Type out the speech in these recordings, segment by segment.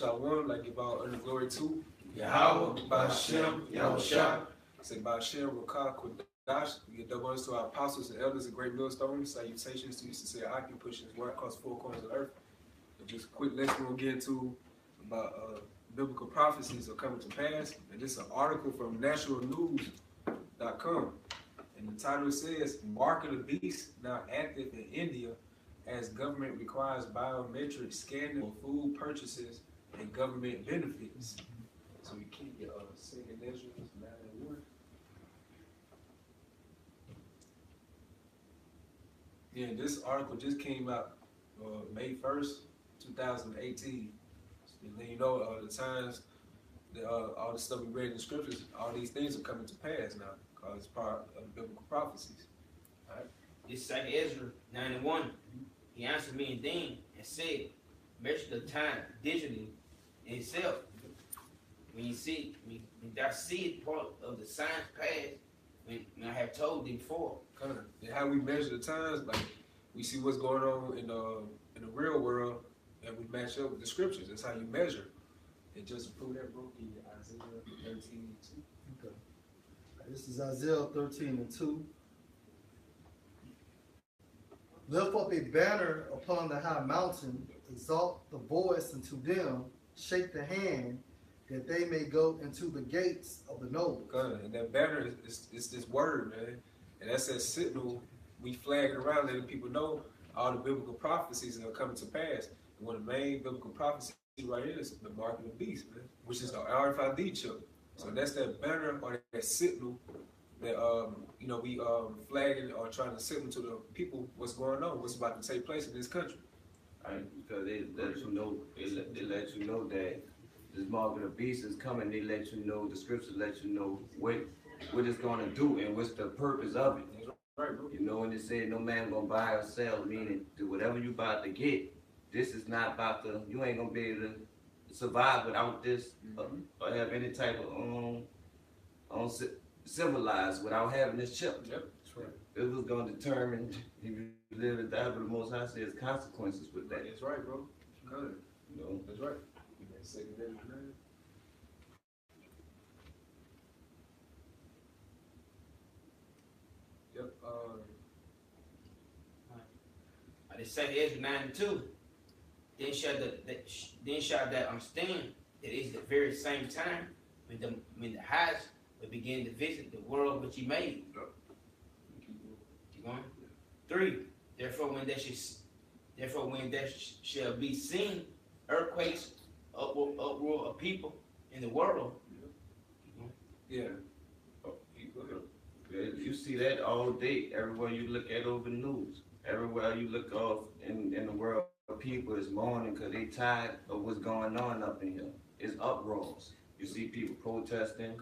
Shalom, like give all honor glory to Yahweh, Ba'Shem, Yahushua. Say Ba'Shem, Rakah, Kodash. We get double honors to our apostles and elders and great millstones. Salutations to you, sincere Aki, pushing his word across 4 corners of the earth. And just a quick lesson we'll get into about biblical prophecies are coming to pass. And this is an article from nationalnews.com. And the title says, Mark of the Beast now active in India as government requires biometric scanning for food purchases and government benefits. So we keep your second Ezra 9:1. Yeah, this article just came out May 1st, 2018. And then you know the times that all the stuff we read in the scriptures, all these things are coming to pass now because it's part of biblical prophecies. All right. This second Ezra 9:1. He answered me indeed and said, measure the time digitally in itself. When you see, when thou see part of the signs past, when I have told thee before. Kind of. And how we measure the times, like we see what's going on in the real world, and we match up with the scriptures. That's how you measure. And just to prove that, bro, in Isaiah 13:2. Okay. This is Isaiah 13:2. Lift up a banner upon the high mountain, exalt the voice unto them, shake the hand, that they may go into the gates of the noble. And that banner is this word, man. And that's that signal we flag it around, letting people know all the biblical prophecies that are coming to pass. And one of the main biblical prophecies right here is the mark of the beast, man, which is the RFID chip. So that's that banner or that signal that we flagging or trying to signal to the people what's going on, what's about to take place in this country. Right, because they let you know, they let you know that this mark of the beast is coming. They let you know, the scriptures let you know what it's going to do and what's the purpose of it. Right, bro. You know, when they say no man gonna buy or sell, meaning do whatever you about to get. This is not about to. You ain't gonna be able to survive without this, or have any type of civilized without having this chip. Yep, that's right. It was gonna determine if you live or die, but the Most High says consequences with that. That's right, bro. Good. You know, that's right. You got second Ezra 9. Yep. This second Ezra 9:2. Then shall thou understand that it is the very same time when the highest will begin to visit the world which he made. Yep. Keep going. 3. Therefore when there shall be seen earthquakes, uproar of people in the world. Yeah. You see that all day, everywhere you look at over the news. Everywhere you look off in the world, people is mourning because they tired of what's going on up in here. It's uproars. You see people protesting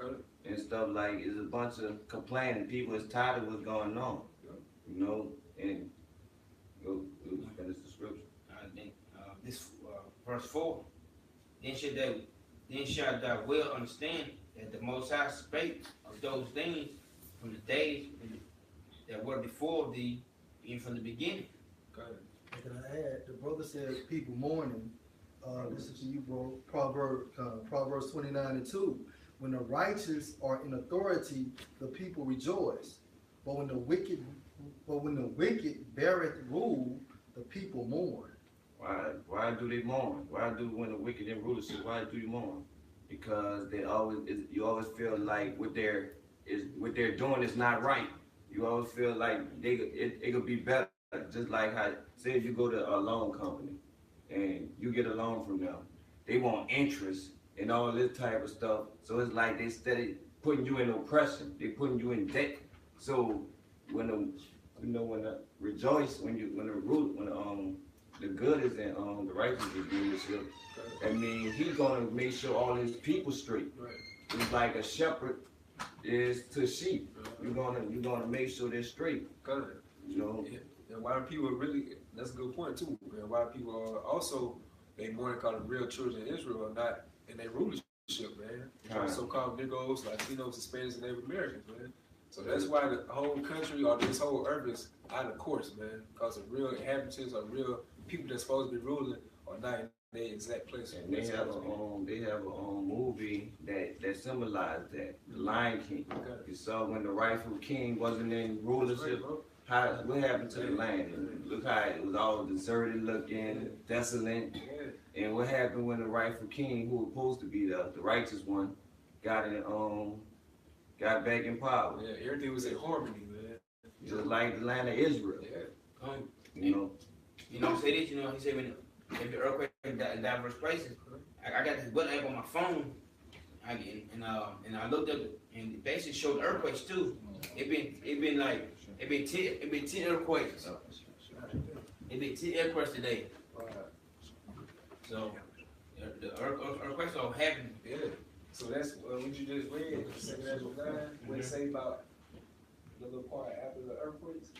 and stuff like it's a bunch of complaining. People is tired of what's going on. You know, and go finish the scripture. This verse 4. Then shall thou well understand that the Most High spake of those things from the days that were before thee, even from the beginning. Can I add? The brother said people mourning. This is to you, bro. Proverbs 29:2. When the righteous are in authority, the people rejoice. But when the wicked beareth rule, the people mourn. Why do they mourn? When the wicked in rulership, why do you mourn? Because you always feel like what they're doing is not right. You always feel like it could be better. Just like how, say if you go to a loan company and you get a loan from them, they want interest and all this type of stuff. So it's like they steady putting you in oppression. They putting you in debt. So when the good is in the righteous is rulership, that means he's gonna make sure all his people straight. Right. It's like a shepherd is to sheep. You're gonna make sure they're straight. You know. Yeah. And why people really, that's a good point too. And why people are also, they more called the real children of Israel are not in their rulership, man. So-called Negroes, Latinos, Hispanics, and Native Americans, man. So that's why the whole country or this whole earth is out of course, man. Because the real inhabitants or real people that's supposed to be ruling are not in their exact place. And they have a movie that symbolized that, The Lion King. You saw when the rightful king wasn't in rulership, what happened to the land? And look how it was all deserted looking, desolate. And what happened when the rightful king, who was supposed to be the righteous one, got back in power? Yeah, everything was in harmony, man. Just like the land of Israel. Yeah. You know, say this, he said when the earthquake in diverse places, I got this weather app on my phone, and I looked up and it basically showed earthquakes too. It been 10 earthquakes. It been 10 earthquakes today. So the earthquakes are happening. Yeah. So that's what you just read. The second Ezra 9. What it say about the little part after the earthquakes?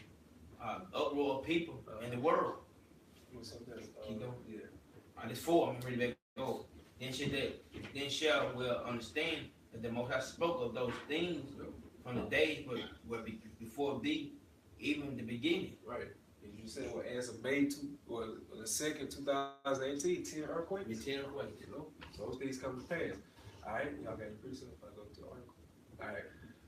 Uproar of people in the world. Keep going. Yeah. This 4. I'm ready to go. Then shall will understand that the Most High spoke of those things from the days were before thee, even the beginning. Right. And you said what as of May the 2nd, 2018, 10 earthquakes? 10 earthquakes. So those things come to pass. All right, y'all got it pretty simple. I'll go to the article.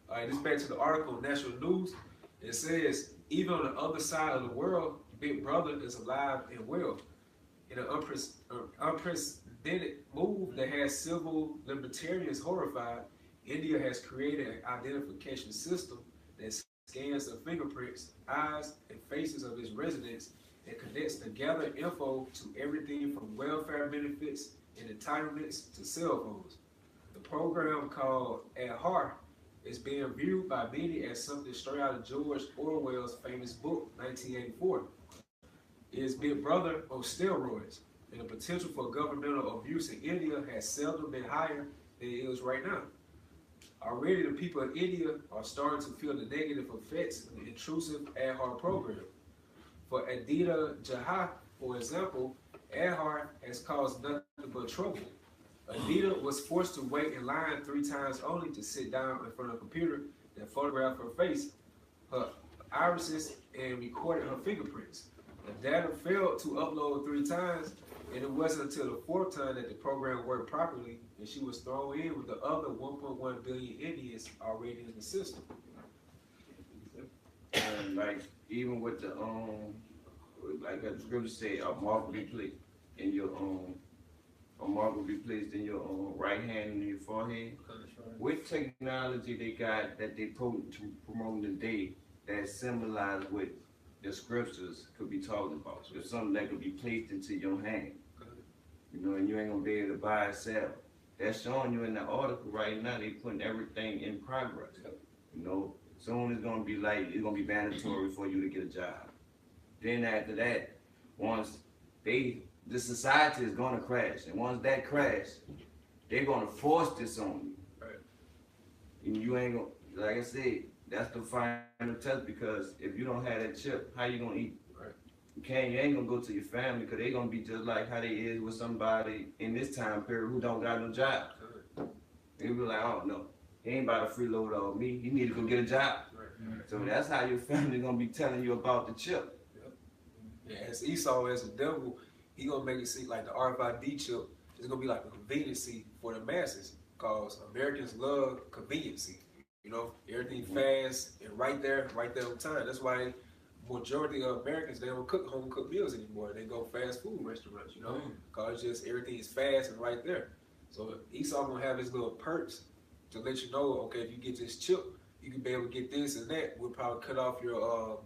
All right, this back to the article, National News. It says, even on the other side of the world, Big Brother is alive and well. In an unprecedented move that has civil libertarians horrified, India has created an identification system that scans the fingerprints, eyes, and faces of its residents and connects the gathered info to everything from welfare benefits and entitlements to cell phones. The program, called Aadhaar, is being viewed by many as something straight out of George Orwell's famous book, 1984. It is Big Brother on steroids, and the potential for governmental abuse in India has seldom been higher than it is right now. Already, the people in India are starting to feel the negative effects of the intrusive Aadhaar program. For Aditya Jha, for example, Aadhaar has caused nothing but trouble. Aditya was forced to wait in line 3 times only to sit down in front of a computer that photographed her face, her irises, and recorded her fingerprints. The data failed to upload 3 times, and it wasn't until the 4th time that the program worked properly, and she was thrown in with the other 1.1 billion Indians already in the system. And like even with the like the scripture say, a mark will be placed in your right hand and in your forehead. What technology they got that they promote today that symbolize what the scriptures could be talking about? There's something that could be placed into your hand, and you ain't gonna be able to buy or sell. That's showing you in the article right now. They putting everything in progress. Soon it's gonna be mandatory for you to get a job. Then after that, the society is gonna crash, and once that crash, they're gonna force this on you. Right. And you ain't gonna, like I said, that's the final test, because if you don't have that chip, how you gonna eat? Right. You ain't gonna go to your family, because they gonna be just like how they is with somebody in this time period who don't got no job. They be like, oh no, he ain't about to freeload on me. He need to go get a job. Right. So that's how your family gonna be telling you about the chip. Yeah, as Esau, as the devil, he gonna make it seem like the RFID chip is gonna be like a conveniency for the masses, because Americans love conveniency. Everything fast and right there on time. That's why majority of Americans, they don't cook home cooked meals anymore. They go fast food restaurants, because just everything is fast and right there. So Esau gonna have his little perks to let you know, okay, if you get this chip, you can be able to get this and that. We'll probably cut off your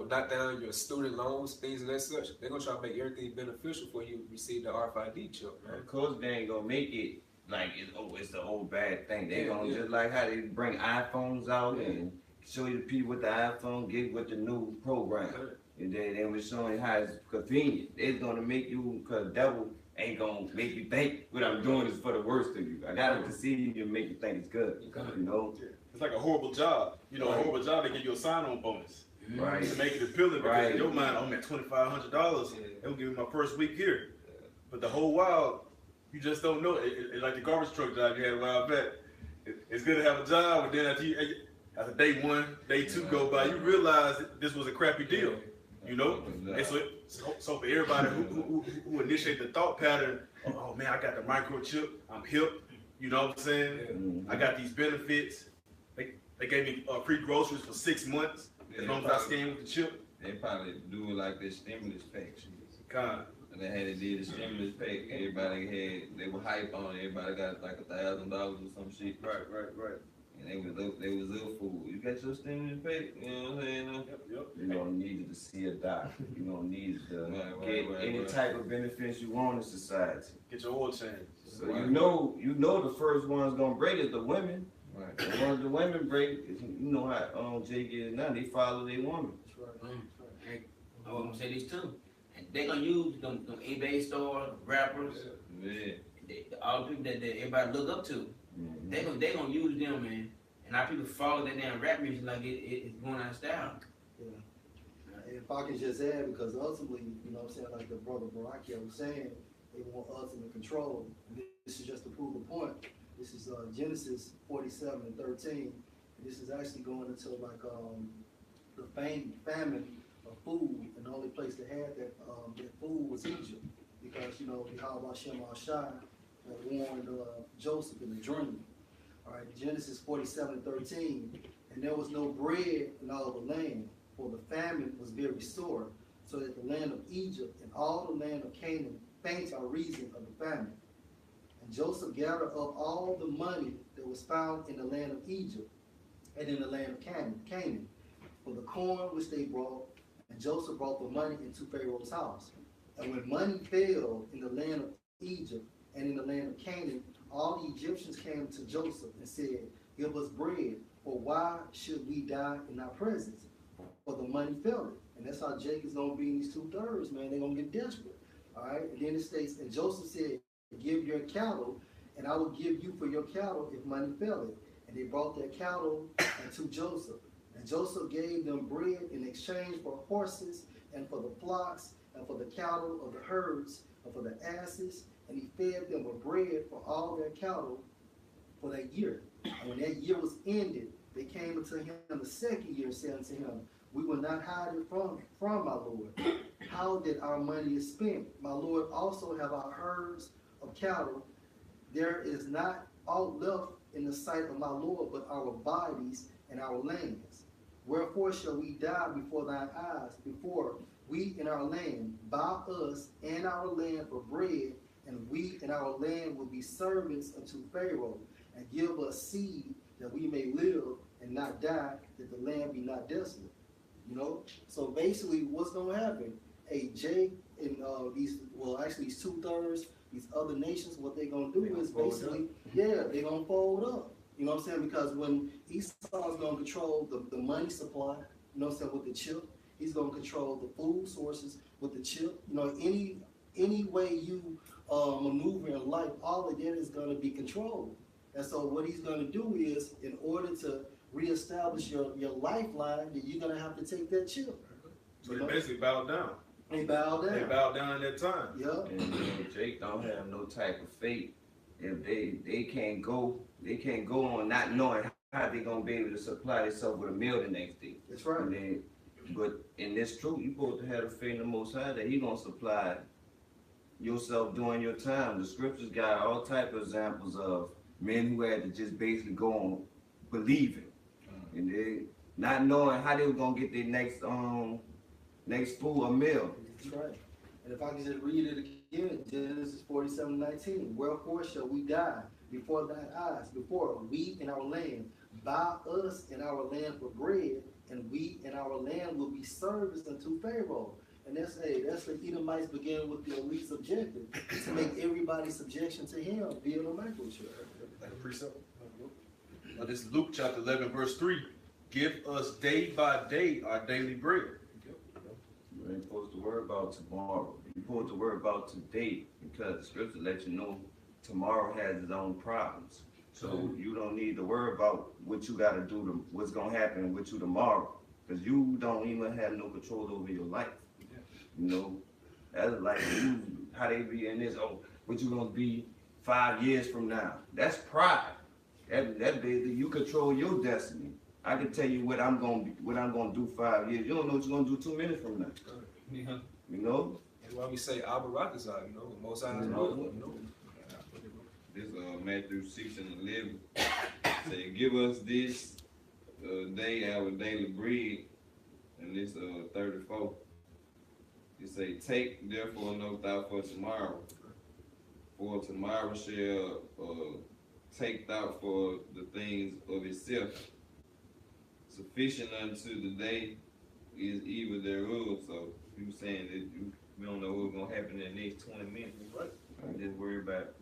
knock down your student loans, things of that such. They're gonna try to make everything beneficial for you to receive the RFID chip, man. Of course, they ain't gonna make it like it's the old bad thing. They gonna just like how they bring iPhones out and show you the people with the iPhone get with the new program, and then they was showing how it's convenient. It's gonna make you, because the devil ain't gonna make you think what I'm doing is for the worst of you. I gotta deceive you and make you think it's good. It's like a horrible job. A horrible job, they give you a sign-on bonus. Right. To make it appealing, because in your mind, I'm at $2,500. They'll give me my first week here. But the whole while, you just don't know. It's like the garbage truck job you had a while back. It's good to have a job, but then after day 1, day 2 go by, you realize this was a crappy deal. You know, and so for everybody who initiate the thought pattern, oh man, I got the microchip, I'm hip, you know what I'm saying? I got these benefits. They gave me free groceries for 6 months as long as I stay with the chip. They probably do it like this stimulus pack. God. And they had to do the stimulus pack. Everybody they were hype on it. Everybody got like $1,000 or some shit. Right. And they was ill food. You got your stimulus pack, you know what I'm saying? Yep. You don't need to see a doctor. You don't need to get any type of benefits you want in society. Get your oil changed. So you know the first one's gonna break is the women. Right. And once the women break, you know how Jake is now, they follow their woman. That's right. I'm gonna say this too. And they're gonna use them eBay stores, rappers, all the people that everybody look up to. Mm-hmm. They gonna use them, man. And our people follow that damn rap music like it's going out of style. Yeah. If I can just add, because ultimately, you know what I'm saying, like the brother Baraki was saying, they want ultimate control. This is just to prove the point. This is Genesis 47:13. This is actually going into like the famine of food, and the only place that had that food was Egypt, because you know Yahweh Shem Shai warned Joseph in the dream. All right, Genesis 47:13, and there was no bread in all the land, for the famine was very sore, so that the land of Egypt and all the land of Canaan faint by reason of the famine. And Joseph gathered up all the money that was found in the land of Egypt and in the land of Canaan, for the corn which they brought, and Joseph brought the money into Pharaoh's house. And when money failed in the land of Egypt and in the land of Canaan, all the Egyptians came to Joseph and said, "Give us bread, for why should we die in our presence? For the money failed." And that's how Jacob's gonna be in these 2/3, man. They're gonna get desperate. All right. And then it states, and Joseph said, "Give your cattle, and I will give you for your cattle if money failed." And they brought their cattle unto Joseph. And Joseph gave them bread in exchange for horses and for the flocks and for the cattle of the herds and for the asses. And he fed them with bread for all their cattle for that year. And when that year was ended, they came unto him the second year, saying unto him, "We will not hide it from my Lord. How that our money is spent? My Lord also have our herds of cattle. There is not aught left in the sight of my Lord but our bodies and our lands. Wherefore shall we die before thine eyes, before we in our land? Buy us and our land for bread, and we and our land will be servants unto Pharaoh, and give us seed that we may live and not die, that the land be not desolate." You know? So basically what's gonna happen? Hey, Jake and these 2/3, these other nations, what they're gonna do is basically, they're gonna fold up. You know what I'm saying? Because when Esau's gonna control the money supply, you know what I'm saying, with the chip, he's gonna control the food sources with the chip. You know, any way you maneuver in life, all of that is gonna be controlled. And so what he's gonna do is, in order to reestablish your lifeline, you're gonna have to take that chip. So they basically bowed down. They bowed down. They bowed down at that time. Yeah. And Jake don't have no type of faith. If they can't go on not knowing how they gonna be able to supply themselves with a meal the next day. That's right. But in this truth, you supposed to have the faith in the Most High that He gonna supply yourself during your time. The scriptures got all type of examples of men who had to just basically go on believing, and they not knowing how they were gonna get their next food or meal. That's right. And if I can just read it again, Genesis 47:19. Wherefore shall we die before thine eyes, before we in our land? Buy us in our land for bread, and we in our land will be servants unto Pharaoh. And that's the Edomites began with the elite objective to make everybody subjection to him via the microchip. Like a precept. This is Luke chapter 11, verse 3. Give us day by day our daily bread. You ain't supposed to worry about tomorrow. You're supposed to worry about today, because the scripture lets you know tomorrow has its own problems. So you don't need to worry about what you got to do, what's going to happen with you tomorrow, because you don't even have no control over your life. You know, that's like how they be in this, what you going to be 5 years from now. That's pride. That basically, you control your destiny. I can tell you what I'm gonna do 5 years. You don't know what you're gonna do 2 minutes from now. Yeah. You know? That's why we say Abba Rakazah, you know, most eyes will, you know. This Matthew 6:11 say, "Give us this day our daily bread," and this 34. It say, "Take therefore no thought for tomorrow, for tomorrow shall take thought for the things of itself. Sufficient unto the day is evil thereof." So you saying that we don't know what's gonna happen in the next 20 minutes, right? I just worry about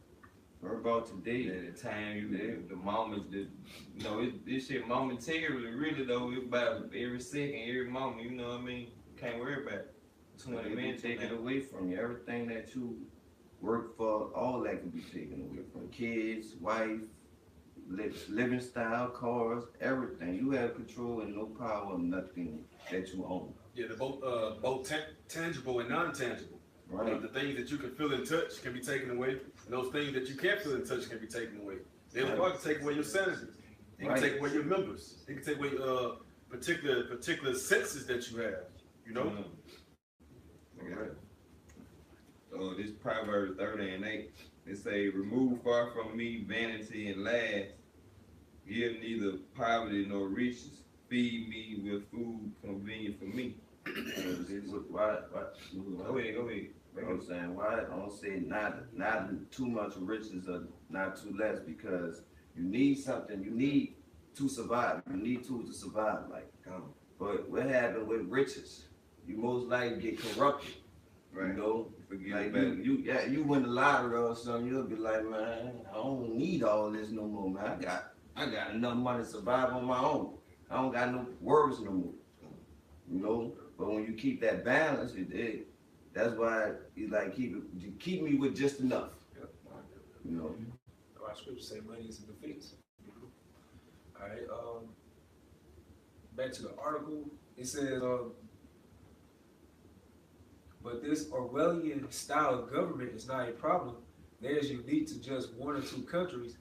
today, at the time, the moments that, you know, this shit momentarily, really though, it's about every second, every moment, you know what I mean? Can't worry about it. 20 minutes, take it away from you. Everything that you work for, all that can be taken away from kids, wife, living style, cars, everything. You have control and no power of nothing that you own. Yeah, they're both tangible and non-tangible. Right. The things that you can feel and touch can be taken away, and those things that you can't feel and touch can be taken away. They're the part to take away your sanity. They can take away your members. They can take away particular senses that you have. You know. This Proverbs 30:8, it say, "Remove far from me vanity and laugh. Give neither poverty nor riches. Feed me with food convenient for me." Why? Go ahead. I'm saying, why I don't say not too much riches or not too less, because you need something. You need to survive. You need to survive. But what happened with riches? You most likely get corrupted. Right. You know, Forget like about you win the lottery or something, you'll be like, man, I don't need all this no more, man. I got enough money to survive on my own. I don't got no worries no more. You know, but when you keep that balance, that's why you like keep me with just enough. Yep. You know. Our scripture say money is a defense. All right. Back to the article. It says, but this Orwellian style of government is not a problem that is unique to just one or two countries.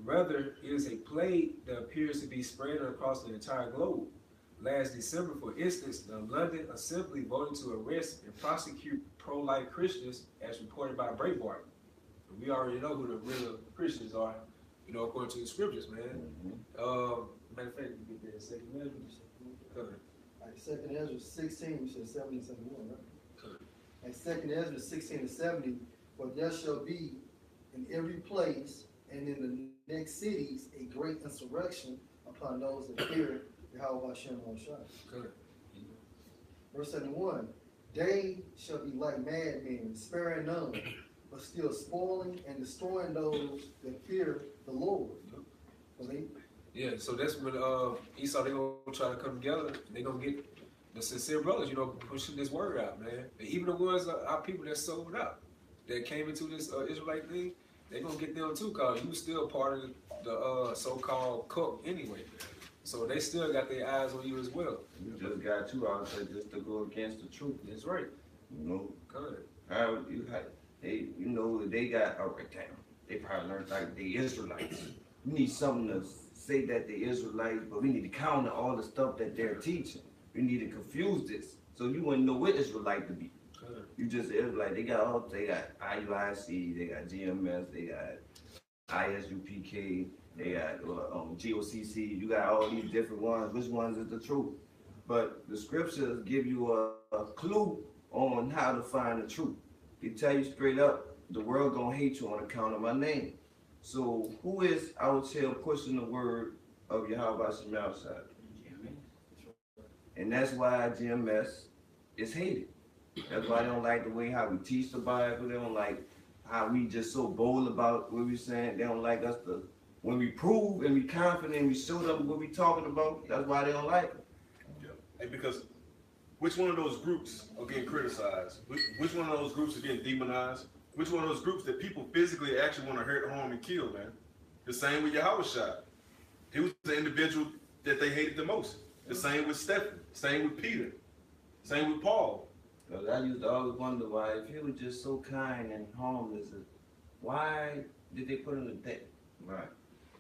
Rather, it is a plague that appears to be spread across the entire globe. Last December, for instance, the London Assembly voted to arrest and prosecute pro-life Christians, as reported by Breitbart. We already know who the real Christians are, you know, according to the scriptures, man. Matter of fact, you get there, second measure. All right, second Ezra 16, you said 70 and 71, right? And second Ezra 16 and 70, for there shall be in every place and in the next cities a great insurrection upon those that fear Yahweh Hashem Moshe. Verse 71, they shall be like madmen, sparing none, but still spoiling and destroying those that fear the Lord. Yeah, so that's when Esau, they gonna try to come together. They gonna get the sincere brothers, you know, pushing this word out, man. And even the ones, our people that sold out, that came into this Israelite thing, they gonna get them too, cause you still part of the so-called cult anyway. So they still got their eyes on you as well. You just got you out there just to go against the truth. That's right. You know. Good. You know, they got they probably learned like the Israelites. We need something to say that the Israelites, but we need to counter all the stuff that they're teaching. We need to confuse this, so you wouldn't know what Israelite to be. Good. You just Israelite. They got IUIC, they got GMS, they got ISUPK, they got GOCC. You got all these different ones. Which ones is the truth? But the scriptures give you a clue on how to find the truth. They tell you straight up, the world gonna hate you on account of my name. So who is out here pushing the word of Yahweh Hashem outside? And that's why GMS is hated. That's why they don't like the way how we teach the Bible. They don't like how we just so bold about what we're saying. They don't like us to, when we prove and we confident and we show them what we talking about, that's why they don't like it. Yeah. And because which one of those groups are getting criticized? Which one of those groups are getting demonized? Which one of those groups that people physically actually want to hurt, harm, and kill, man? The same with Yahweh Shai. He was the individual that they hated the most. The same with Stephen. Same with Peter. Same with Paul. Because I used to always wonder why, if he was just so kind and harmless, why did they put him to death? Right.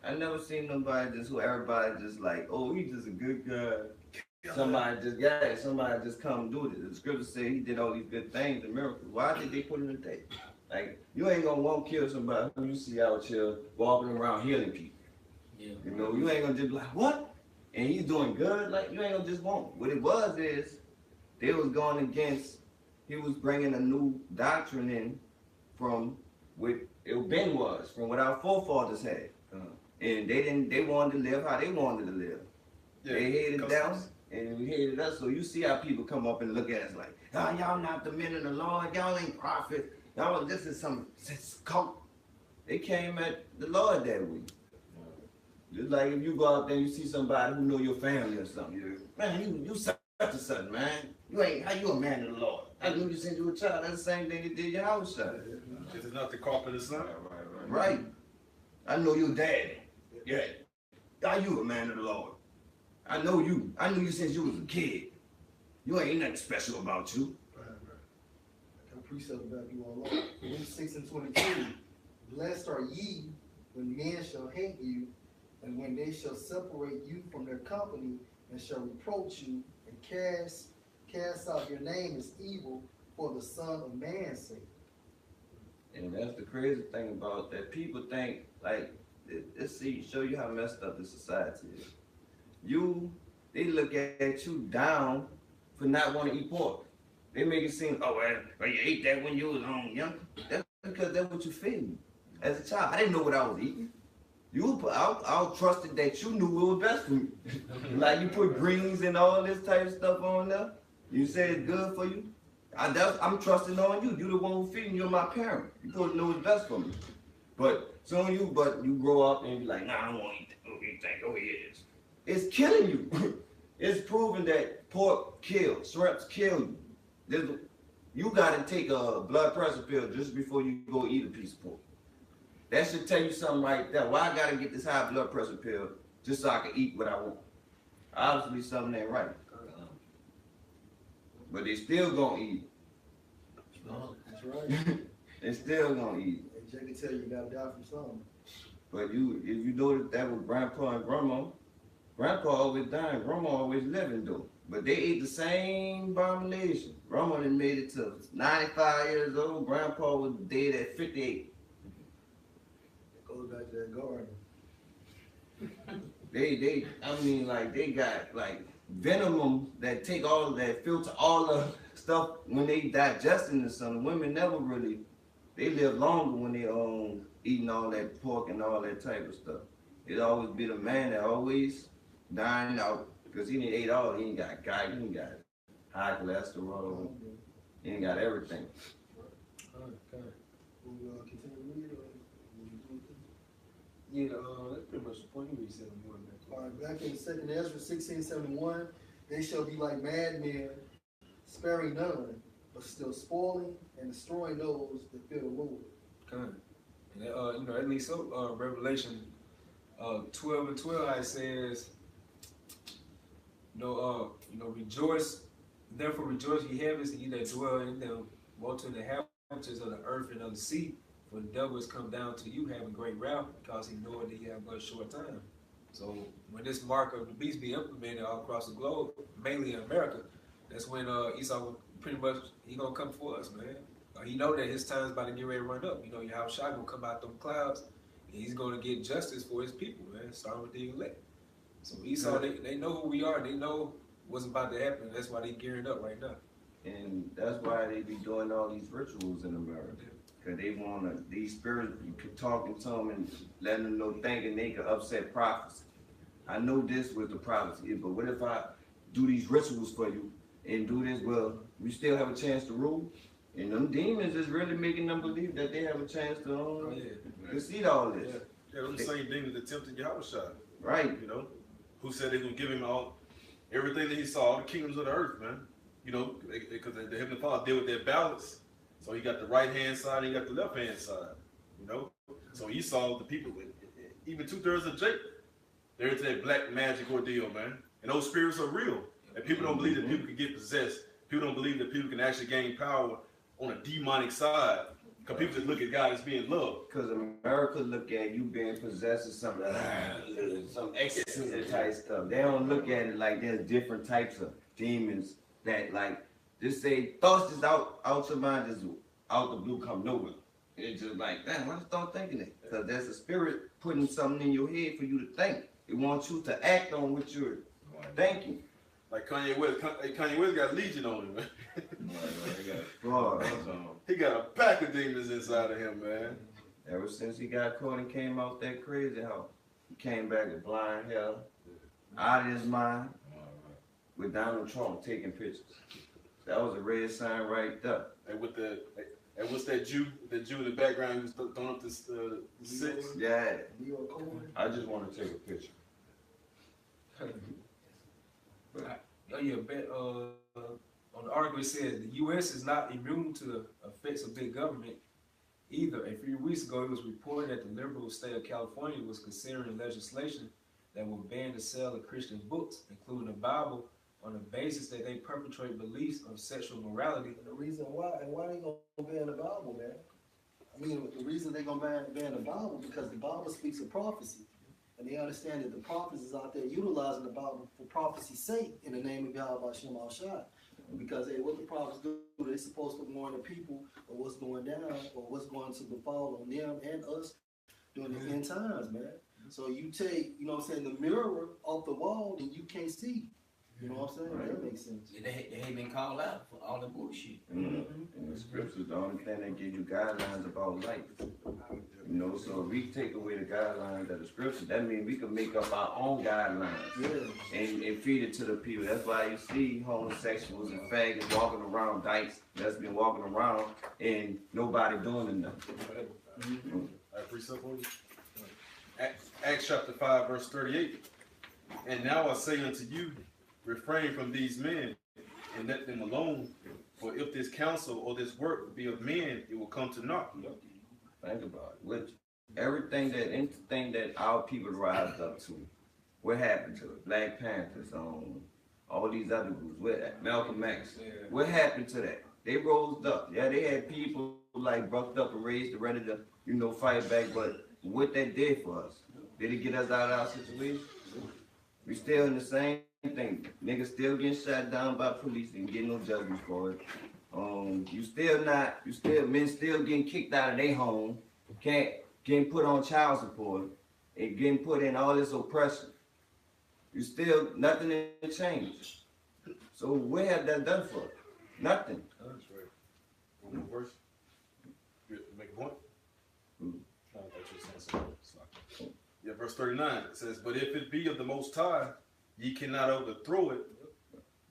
I never seen nobody just who everybody just like, oh, he's just a good guy. Somebody just come do it. The scripture said he did all these good things and miracles. Why did they put him in the day? Like, you ain't gonna want to kill somebody who you see out here walking around healing people. Yeah. You know, you ain't gonna just be like, what? And he's doing good? Like, you ain't gonna just want. What it was is, they was going against, he was bringing a new doctrine in from what it been was, from what our forefathers had. And they wanted to live how they wanted to live. Yeah, they hated them, and we hated us. So you see how people come up and look at us like, oh, y'all not the men of the Lord, y'all ain't prophets, y'all, this is some cult. They came at the Lord that way. Just like if you go out there and you see somebody who know your family or something, man, you such and such, man. You ain't, how you a man of the Lord? I knew you sent you a child. That's the same thing you did your house child. This is not the carpenter's son. Right. I know your daddy. Yeah. Are you a man of the Lord? I know you. I knew you since you was a kid. You ain't nothing special about you. Right. I got a precept about you all along. Luke 6:22. Blessed are ye when men shall hate you, and when they shall separate you from their company, and shall reproach you, and cast out your name as evil for the Son of Man's sake. And that's the crazy thing about that. People think, like, let's see, show you how messed up the society is. They look at you down for not wanting to eat pork. They make it seem, oh, well, you ate that when you was young. That's because that's what you feed. As a child, I didn't know what I was eating. I trusted that you knew what was best for me. Like you put greens and all this type of stuff on there. You say it's good for you. I'm trusting on you. You the one who feeding. You're my parent. You supposed to know what's best for me. But you grow up and be like, nah, I don't want to eat that. Oh, you think, oh, it is. It's killing you. It's proven that pork kills, shrimps kill you. You got to take a blood pressure pill just before you go eat a piece of pork. That should tell you something right there. Why I got to get this high blood pressure pill just so I can eat what I want? Obviously, something ain't right. But they still gonna eat. That's right. They still gonna eat. And Jay can tell you gotta die from something. But if you notice that with grandpa and grandpa always dying, grandma always living though. But they ate the same abomination. Grandma done made it to 95 years old. Grandpa was dead at 58. It goes back to that garden. They got like venom that take all of that, filter all the stuff when they digesting or something. Women never really, they live longer when they eating all that pork and all that type of stuff. It always be the man that always dying out because he didn't eat all. He ain't got gout, he ain't got high cholesterol, he ain't got everything. Okay. We'll continue to read or Yeah, that's pretty much the point. You said more than that. all right, back in 2nd Ezra 16:71, they shall be like madmen, sparing none, but still spoiling and destroying those that fear the Lord. Kind. And at least Revelation 12:12, how it says, rejoice, therefore rejoice ye heavens, and ye that dwell in them, woe to the inhabitants of the earth and of the sea, for the devil has come down to you having great wrath, because he knoweth that he have but a short time. So when this mark of the beast be implemented all across the globe, mainly in America, that's when Esau pretty much he gonna come for us, man. He know that his time's about to get ready to run up. Yahushua gonna come out them clouds, and he's gonna get justice for his people, man. Starting with the elect. So Esau, they know who we are. They know what's about to happen. That's why they gearing up right now. And that's why they be doing all these rituals in America. Because they want these spirits, you can talking to them and letting them know, thinking they can upset prophecy. I know this was the prophecy, but what if I do these rituals for you and do this? Well, we still have a chance to rule. And them demons is really making them believe that they have a chance to concede all this. Yeah, them same demons that tempted Yahushua. Right. Who said they're going to give him everything that he saw, all the kingdoms of the earth, man. Because the Heavenly Father deal with that balance. So he got the right-hand side, and he got the left-hand side, So Esau, the people, even 2/3 of Jacob, they're into that black magic ordeal, man. And those spirits are real. And people don't believe that people can get possessed. People don't believe that people can actually gain power on a demonic side Because people just look at God as being love. Because America look at you being possessed of some exorcism type stuff. They don't look at it like there's different types of demons that like just say thoughts just out your mind, just out the blue come nowhere. It's just like, damn, why start thinking it? Because there's a spirit putting something in your head for you to think. It wants you to act on what you're thinking. Like Kanye West. Kanye West got legion on him, man. He got a pack of demons inside of him, man. Ever since he got caught and came out that crazy house, he came back with blind hair, out of his mind, with Donald Trump taking pictures. That was a red sign right there. And with and what's that Jew in the background who's throwing up this six? Yeah. I just want to take a picture. On the article it says the U.S. is not immune to the effects of big government either. A few weeks ago, it was reported that the liberal state of California was considering legislation that will ban the sale of Christian books, including the Bible, on the basis that they perpetrate beliefs of sexual morality. And the reason why they gonna ban the Bible, man? I mean, the reason they gonna ban the Bible because the Bible speaks of prophecy. And they understand that the prophets is out there utilizing the Bible for prophecy's sake in the name of Yahweh Hashem Al-Shai. Because what the prophets do, they're supposed to warn the people of what's going down or what's going to befall on them and us during the end times, man. So you take, you know what I'm saying, the mirror off the wall, then you can't see. You know what I'm saying? That makes sense. They been called out for all the bullshit. And the scriptures, the only thing that give you guidelines about life. You know, so if we take away the guidelines of the scripture, that means we can make up our own guidelines and feed it to the people. That's why you see homosexuals and faggots walking around, dykes that's been walking around and nobody doing nothing. I precept on you. Acts chapter 5, verse 38. And now I say unto you, refrain from these men and let them alone. For if this counsel or this work be of men, it will come to naught. Think about it. With anything that our people rise up to, what happened to it? Black Panthers, all these other groups, Malcolm X. What happened to that? They rose up. Yeah, they had people like bucked up and raised ready to, fight back. But what that did for us? Did it get us out of our situation? We still in the same thing. Niggas still getting shot down by police and getting no justice for it. Men still getting kicked out of their home, getting put on child support, and getting put in all this oppression. Nothing has changed. So what have that done for us? Nothing. That's right. One more verse. You make a point? Yeah, verse 39, it says, but if it be of the Most High, ye cannot overthrow it,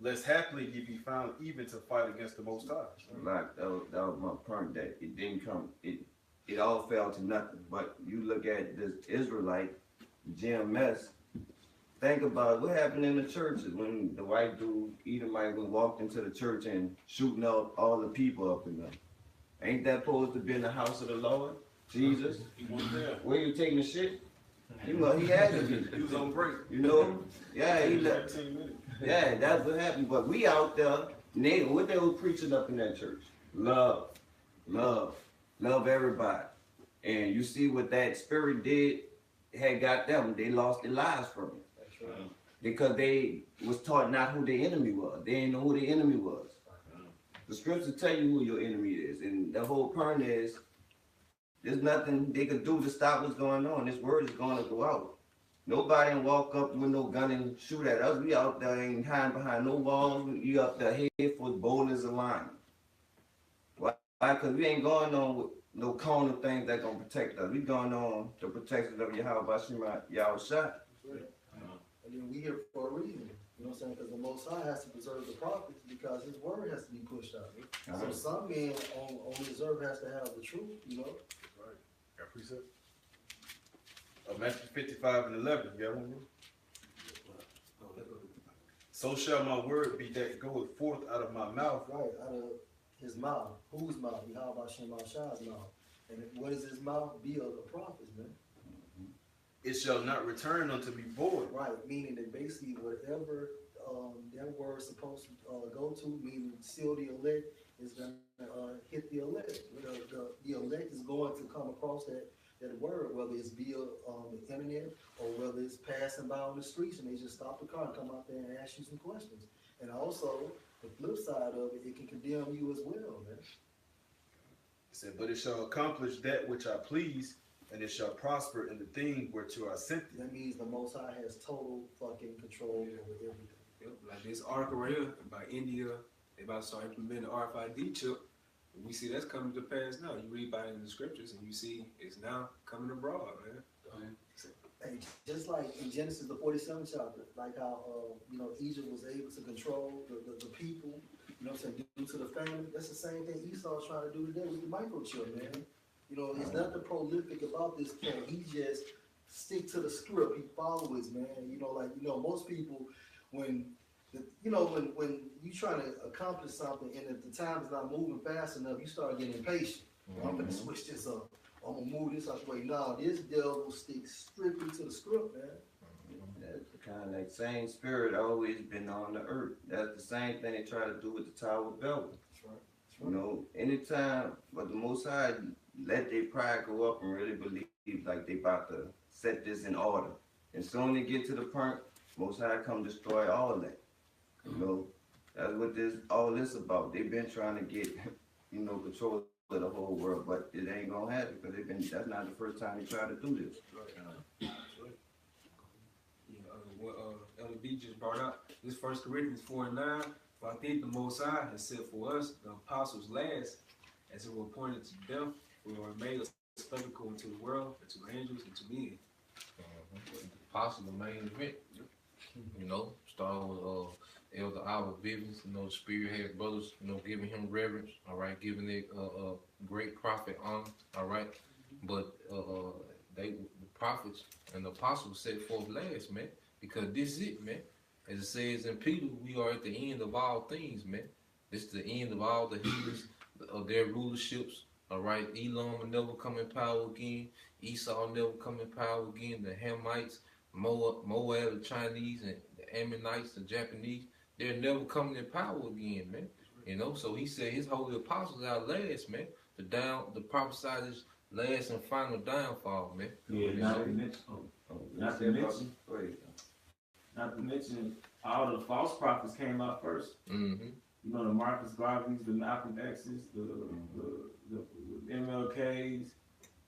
lest haply ye be found even to fight against the Most High. Like, that was my point, that it didn't come, it all fell to nothing. But you look at this Israelite, GMS, think about what happened in the churches when the white dude, Edomite, walked into the church and shooting up all the people up in there. Ain't that supposed to be in the house of the Lord? Jesus? Where you taking the shit? He had to be. He was on break. Yeah, he left. Yeah, that's what happened. But we out there, what they were preaching up in that church? Love everybody. And you see what that spirit had got them. They lost their lives from it. That's right. Because they was taught not who the enemy was. They didn't know who the enemy was. The scriptures tell you who your enemy is. And the whole point is, there's nothing they could do to stop what's going on. This word is going to go out. Nobody can walk up with no gun and shoot at us. We out there ain't hiding behind no walls. We up there head for bold as a lion. Why? Because we ain't going on with no corner things that going to protect us. We going on the protection of Yahweh Yahushua. And then we here for a reason. You know what I'm saying? Because the Most High has to preserve the prophets because his word has to be pushed out. So some men on his earth has to have the truth, Right. Got precept? Matthew 55 and 11. You got one more? So shall my word be that goeth forth out of my mouth. Right, out of his mouth. Whose mouth? Yahweh Hashem Al-Shai's mouth. And what is his mouth? Be of the prophets, man. It shall not return unto me void. Right, meaning that basically whatever that word is supposed to go to, meaning seal the elect, is going to hit the elect. The across that word, whether it's via the internet or whether it's passing by on the streets and they just stop the car and come out there and ask you some questions. And also, the flip side of it, it can condemn you as well, man. It said, but it shall accomplish that which I please, and it shall prosper in the thing whereto I sent it. That means the Most High has total fucking control over everything. Yep. Like this article right here about India, they about to start implementing the RFID chip. We see that's coming to pass now. You read about it in the scriptures and you see it's now coming abroad, man. Hey, just like in Genesis, the 47th chapter, like how, Egypt was able to control the people, you know what I'm saying, due to the family. That's the same thing Esau's trying to do today with the microchip, man. You know, there's nothing prolific about this cat. He just stick to the script. He follows, man. Most people, when you trying to accomplish something and if the time is not moving fast enough, you start getting impatient. I'm gonna switch this up. I'm gonna move this out the way. No, this devil sticks strictly to the script, man. That's the kind of like same spirit always been on the earth. That's the same thing they try to do with the Tower of Babel. That's right. You know, anytime, but the Most High let their pride go up and really believe like they about to set this in order. And soon they get to the point, Most High come destroy all that. You know, that's what all this about. They've been trying to get, control of the whole world, but it ain't gonna happen because that's not the first time they tried to do this. What Elder B just brought up, this 1 Corinthians 4:9. For I think the Most High has set for us the apostles last, as it were appointed to death, we were made a spectacle unto the world, and to angels, and to men. Apostle, the main event. Starting with Elder Albert Vivens, the spearhead brothers, giving him reverence, all right, giving it great prophet honor, all right. But the prophets and the apostles set forth last, man, because this is it, man. As it says in Peter, we are at the end of all things, man. This is the end of all the heathens of their rulerships, all right. Elam will never come in power again. Esau will never come in power again. The Hamites, Moab, the Chinese, and the Ammonites, the Japanese, they're never coming in power again, man. So he said his holy apostles are last, man. The prophesy this last and final downfall, man. Yeah, not to mention, all the false prophets came out first. Mm-hmm. The Marcus Garveys, the Malcolm X's, the MLKs,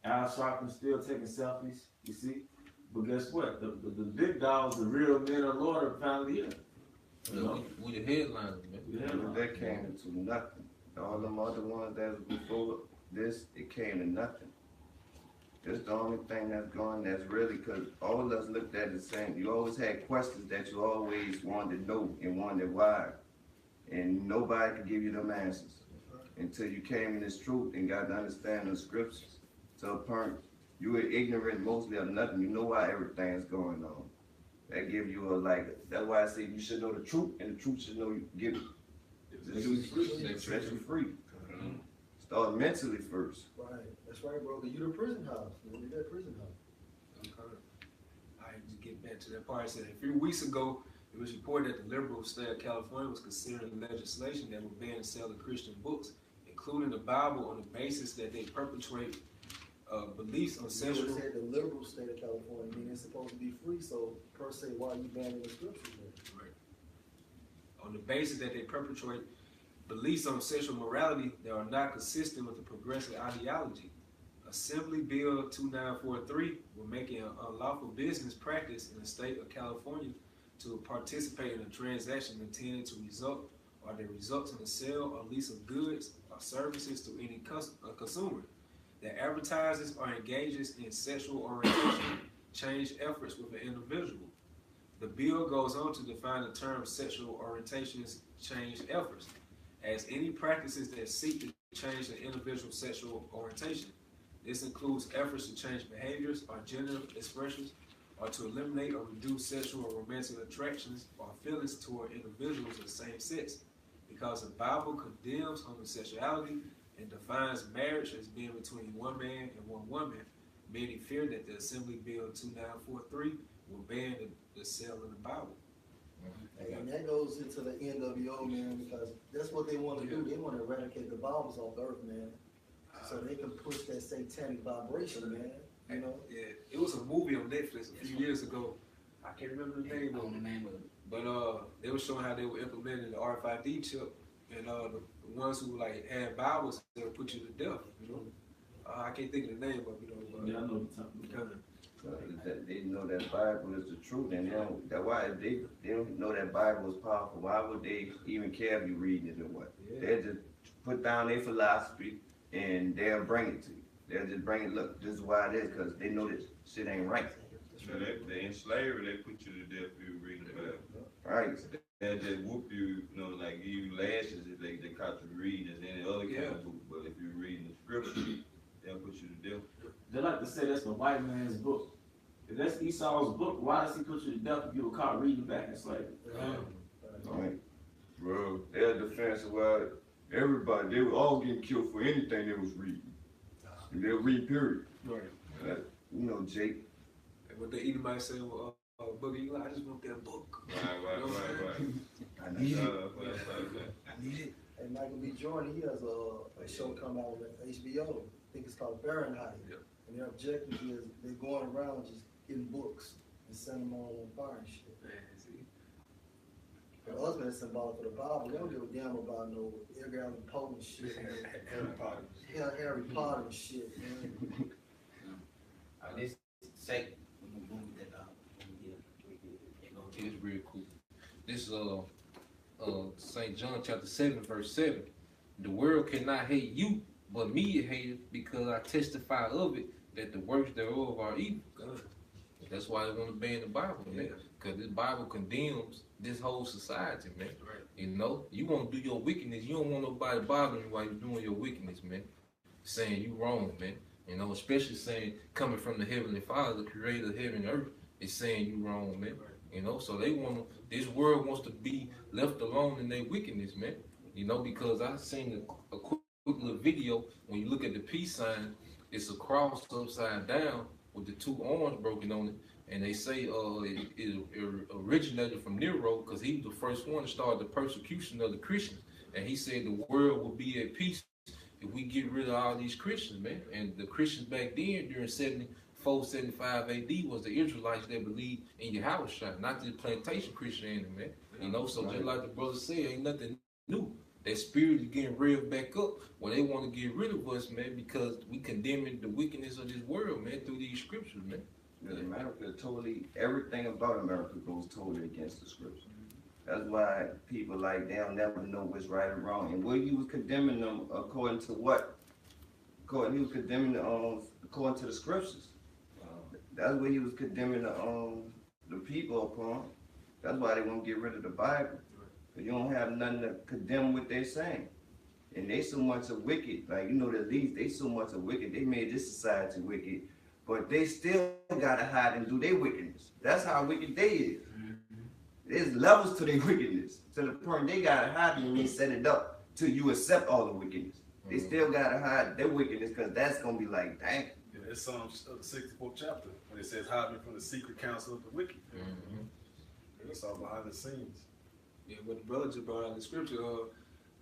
Al Sharpton still taking selfies, you see? But guess what? The big dogs, the real men of the Lord are finally here. We the headliners, man. That came into nothing. All them other ones that was before this, it came to nothing. That's the only thing that's going, that's really, because all of us looked at it the same. You always had questions that you always wanted to know and wondered why. And nobody could give you them answers until you came in this truth and got to understand the scriptures. To a point, you were ignorant mostly of nothing. You know why everything's going on. That give you that's why I say you should know the truth, and the truth should know you give it. Set you free. Start mentally first. Right. That's right, bro. Because you're the prison house. You're that prison house. Okay. All right, just get back to that part. I said a few weeks ago, it was reported that the liberal state of California was considering legislation that would ban the sale of Christian books, including the Bible, on the basis that they perpetuate beliefs on sexual. You said the liberal state of California, meaning it's supposed to be free. So per se, why are you banning the scriptures? Right. On the basis that they perpetuate beliefs on sexual morality that are not consistent with the progressive ideology. Assembly Bill 2943 will make it an unlawful business practice in the state of California to participate in a transaction intended to result or that results in the sale or lease of goods or services to any consumer that advertises or engages in sexual orientation change efforts with an individual. The bill goes on to define the term sexual orientations change efforts as any practices that seek to change the individual's sexual orientation. This includes efforts to change behaviors or gender expressions or to eliminate or reduce sexual or romantic attractions or feelings toward individuals of the same sex. Because the Bible condemns homosexuality and defines marriage as being between one man and one woman, many fear that the Assembly Bill 2943 will ban the sale of the Bible. And that goes into the NWO, man, because that's what they want to do. They want to eradicate the Bibles off earth, man. so they can push that satanic vibration, man. You know? Yeah, it was a movie on Netflix a few years ago. I can't remember the name of it. But they were showing how they were implementing the RFID chip, and the ones who like had Bibles, they'll put you to death. You know, I can't think of the name of it though. But Yeah, I know what you're talking about. They know that Bible is the truth, and that's why they don't know that Bible is powerful. Why would they even care if you reading it or what? Yeah. They'll just put down their philosophy and they'll bring it to you. They'll just bring it. Look, this is why it is, because they know this shit ain't right. So they in slavery, they put you to death if you read the Bible. Right. They just whoop you, you know, like give you lashes if they caught you reading as any other kind of book. But if you're reading the scripture, they'll put you to death. They like to say that's the white man's book. If that's Esau's book, why does he put you to death if you were caught reading back in slavery? Right. Bro, their defense, well, everybody, they were all getting killed for anything they was reading. And they'll read, period. Right. You know, Jake. And what the Edomite say, Boogie, I just want that book. Right. I need it. I need it. And Michael B. Jordan, he has a show come out on HBO. I think it's called Fahrenheit. Yep. And their objective is they're going around just getting books and sending them all on fire and shit. Man, see? The husband is symbolic for the Bible. They don't give a damn about no Edgar Allan Poe and shit. Harry Potter and shit, man. This say, It's real cool. This St. John chapter 7, verse 7. The world cannot hate you, but me it hateth, because I testify of it, that the works thereof are evil. That's why they want to ban the Bible, man. Because this Bible condemns this whole society, man. Right. You know, you want to do your wickedness. You don't want nobody bothering you while you're doing your wickedness, man. Saying you wrong, man. You know, especially saying coming from the Heavenly Father, the creator of heaven and earth, is saying you wrong, man. You know, so they want to, this world wants to be left alone in their wickedness, man. You know, because I seen a quick little video. When you look at the peace sign, it's a cross upside down with the two arms broken on it. And they say it originated from Nero, because he was the first one to start the persecution of the Christians. And he said the world will be at peace if we get rid of all these Christians, man. And the Christians back then, during 74, 75 AD, was the Israelites that believed in Yahushua, not the plantation Christianity, man. You know, so just like the brother said, ain't nothing new. That spirit is getting revved back up. Well, they want to get rid of us, man, because we condemning the wickedness of this world, man, through these scriptures, man. Because America totally, everything about America goes totally against the scripture. That's why people like them never know what's right and wrong. And what he was condemning them according to what? He was condemning according to the scriptures. That's what he was condemning the people upon. That's why they won't get rid of the Bible. Because you don't have nothing to condemn what they're saying. And they so much a wicked, like, you know, the elites, they so much a wicked, they made this society wicked, but they still gotta hide and do their wickedness. That's how wicked they is. There's levels to their wickedness. To the point they gotta hide and they set it up till you accept all the wickedness. They still gotta hide their wickedness, because that's gonna be like, dang. Yeah, it's Psalms the 64th chapter when it says, "Hide me from the secret counsel of the wicked." It's all behind the scenes. Yeah, what the brother just brought out in the scripture,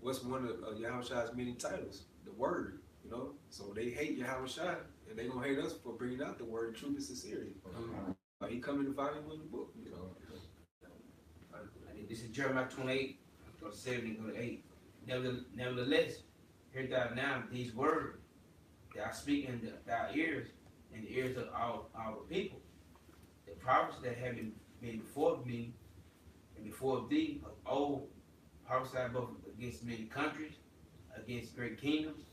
what's one of Yahushua's many titles? The word, you know? So they hate Yahushua, and they gonna hate us for bringing out the word, truth and sincerity. He come in the volume of the book, you know? This is Jeremiah 28, go to 7 and go to 8. Nevertheless, hear thou now these words that I speak in thy ears, and the ears of our people. The prophets that have been before me and before thee of old prophesied both against many countries, against great kingdoms,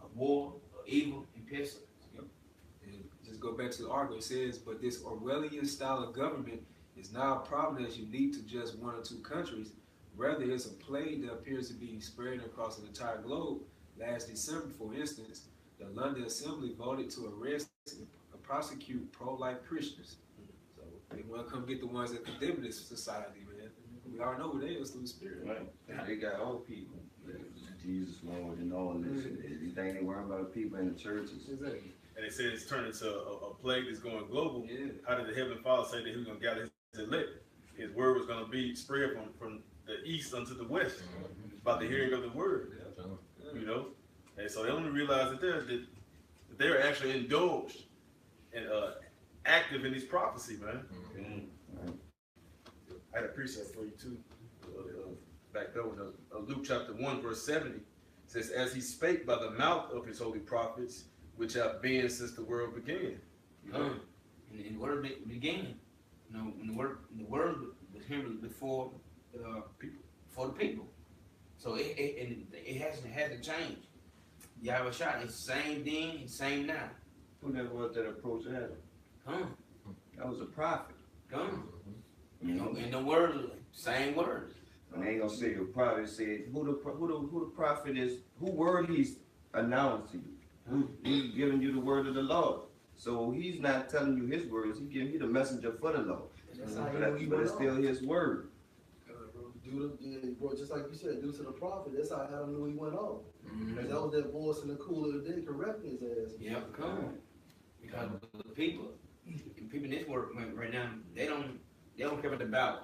of war, of evil, and pestilence. Yep. And just go back to the article. It says, but this Orwellian style of government is not a problem that's unique to just one or two countries. Rather, it's a plague that appears to be spreading across the entire globe. Last December, for instance, the London Assembly voted to arrest and prosecute pro-life Christians. So they want to come get the ones that condemn this society, man. We already know who they is through the Spirit. Right. They got old people. Jesus, Lord, and all this. You think they worry about people in the churches? Exactly. And it says it's turned into a plague that's going global. Yeah. How did the Heavenly Father say that he was going to gather his elect? His word was going to be spread from the east unto the west by the hearing of the word. You know? And so they only realize that they're actually indulged and active in these prophecy, man. Mm-hmm. I had a precept for you too. Back there with Luke chapter 1 verse 70 says, as he spake by the mouth of his holy prophets, which have been since the world began. And the word began. You know, when the word was here before people, for the people. So it hasn't changed. Yahweh shot. It's the same then, it's the same now. Who that was that approached Adam? That was a prophet. You know, and the word, same word. And they ain't gonna say your prophet said who the prophet is, who word he's announcing you. He's giving you the word of the Lord. So he's not telling you his words, he's giving you the messenger for the Lord. But it's still his word. Bro, just like you said, due to the prophet, that's how Adam knew he went off. Because that was that voice in the cool of the day correcting his ass. Yeah, because the people in this world right now, they don't care about the Bible.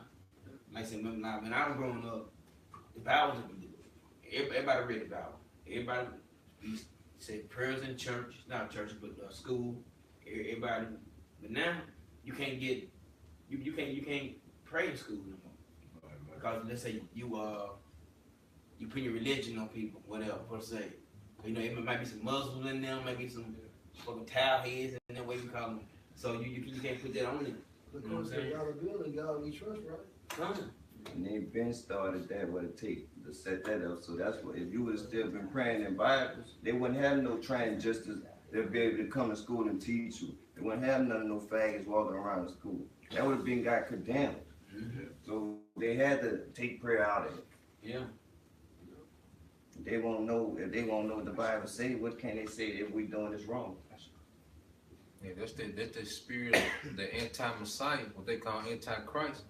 Like I said, when I was growing up, the Bible, everybody read the Bible. Everybody said prayers in church, not church, but school. Everybody, but now you can't pray in school no more. Because let's say you put your religion on people, whatever, per se. You know, it might be some Muslims in there, might be some fucking towel heads in there, what you call them. So you can't put that on them. Of course, God a building, God we trust, right? And they been started that what it take to set that up. So that's what, if you would have still been praying in Bibles, they wouldn't have no trained justice. They'd be able to come to school and teach you. They wouldn't have none of no faggots walking around the school. That would have been got condemned. So they had to take prayer out of it. Yeah. They won't know, if they won't know what the Bible say, what can they say if we doing this wrong? Yeah, that's the spirit of the anti-Messiah, what they call anti-Christ.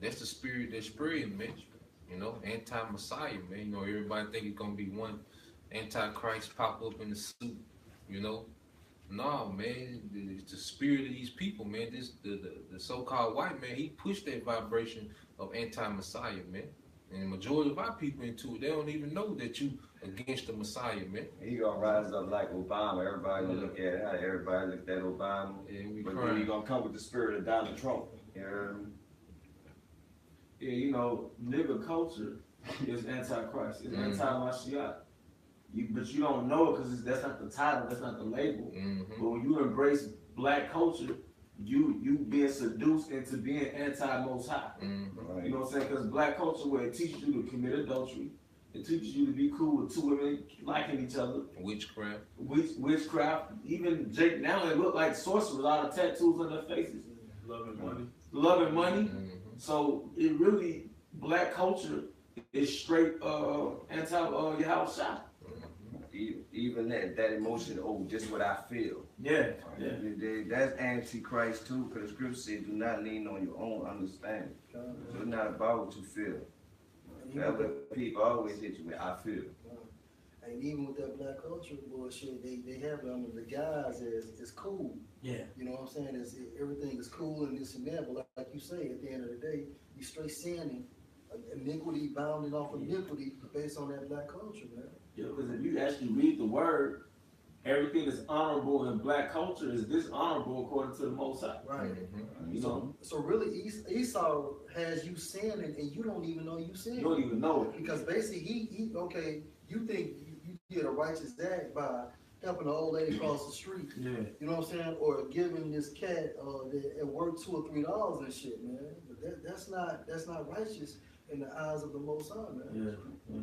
That's the spirit that's spreading, man. You know, anti-Messiah, man. You know, everybody think it's gonna be one anti-Christ pop up in the suit. You know, no, man. It's the spirit of these people, man. This the so-called white man. He pushed that vibration of anti-Messiah, man. And the majority of our people into it, they don't even know that you against the Messiah, man. He gonna rise up like Obama. Everybody gonna look at how everybody looked at Obama. Yeah, but then he gonna come with the spirit of Donald Trump. You know? Yeah, you know, nigga culture is anti-Christ. It's anti-Mashiach. But you don't know it because that's not the title, that's not the label. But when you embrace black culture, you being seduced into being anti-Most High. Right. You know what I'm saying? Because black culture, where it teaches you to commit adultery, it teaches you to be cool with two women liking each other. Witchcraft. Witchcraft. Even Jake now, they look like sorcerers, all the tattoos on their faces. Love and money. So it really, black culture is straight anti-Yahweh Shah. Even that emotion, oh, just what I feel. Yeah. That's antichrist too, because the scripture says do not lean on your own understanding. So it's not about what you feel. That's what people always hit you with, I feel. And even with that black culture bullshit, they have the guys is cool. Yeah. You know what I'm saying? Everything is cool and this and that, but like you say, at the end of the day, you straight sinning, iniquity bounding off iniquity based on that black culture, man. Yeah, because if you actually read the word, everything that's honorable in black culture is dishonorable according to the Most High. Right. You know? So really, Esau has you sinning, and you don't even know you sinning. You don't even know it. Because basically, he okay, you think you did a righteous act by helping an old lady cross the street. Yeah. You know what I'm saying? Or giving this cat that at work $2 or $3 and shit, man. But that's not righteous in the eyes of the Most High, man. Yeah.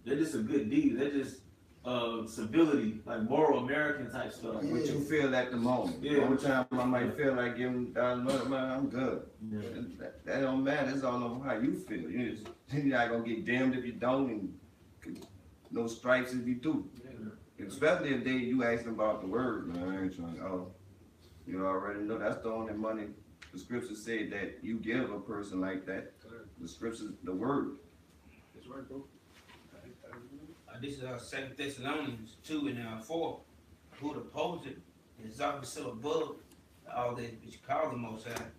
They're just a good deed. They're just civility, like moral American type stuff. Yeah. What you feel at the moment. Yeah. One time I might feel like giving $1,000, man, I'm good. Yeah. That don't matter. It's all over how you feel. You're not gonna get damned if you don't, and no stripes if you do. Yeah. Especially if you ask them about the word, man. I ain't trying. Oh, you already know that's the only money. The scripture said that you give a person like that. The scripture, the word. That's right, bro. This is 2 Thessalonians 2 and 4. Who oppose it is obviously above all that which call the Most High,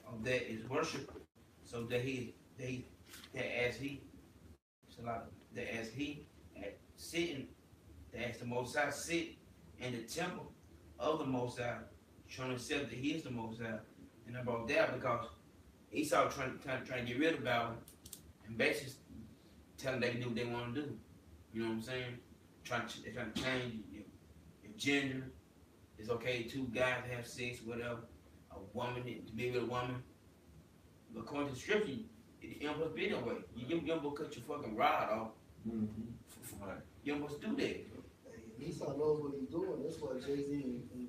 of that is worship, so that as he sitting that as the Most High sit in the temple of the Most High, showing himself that he is the Most High. And I brought that because Esau trying to get rid of Babel and basically tell them they can do what they want to do. You know what I'm saying? They're trying to change your gender. It's okay, two guys to have sex, whatever. A woman to be with a woman. But according to the scripture, you don't supposed to be that way. You don't supposed to cut your fucking rod off. You don't supposed to do that. Esau knows what he's doing. That's why Jay-Z and